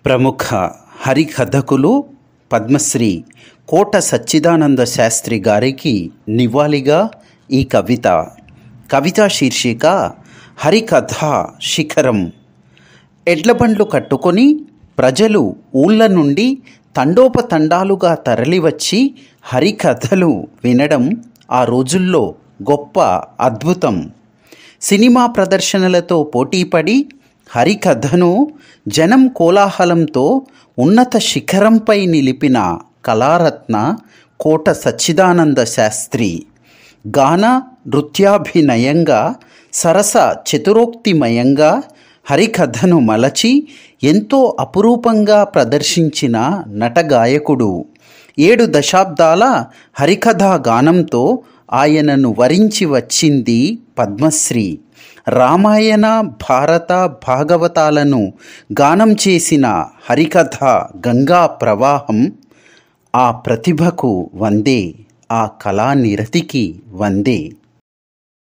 ప్రముఖ హరికథకులు పద్మశ్రీ కోట సచ్చిదానంద శాస్త్రి గారికి నివాళిగా ఈ కవితా శీర్షిక హరికథ శిఖరం. ఎడ్లబండ్లు కట్టుకొని ప్రజలు ఊళ్ళ నుండి తండోపతండాలుగా తరలివచ్చి హరికథలు వినడం ఆ రోజుల్లో గొప్ప అద్భుతం. సినిమా ప్రదర్శనలతో పోటీపడి హరికథను జనం కోలాహలంతో ఉన్నత శిఖరంపై నిలిపిన కళారత్న కోట సచ్చిదానంద శాస్త్రి. గాన నృత్యాభినయంగా సరస చతురోక్తిమయంగా హరికథను మలచి ఎంతో అపురూపంగా ప్రదర్శించిన నటగాయకుడు. 7 దశాబ్దాల హరికథా గానంతో ఆయనను వరించి వచ్చింది పద్మశ్రీ. రామాయణ, భారత, భాగవతాలను గానం చేసిన హరికథ గంగా ప్రవాహం. ఆ ప్రతిభకు వందే, ఆ కళానిరతికి వందే.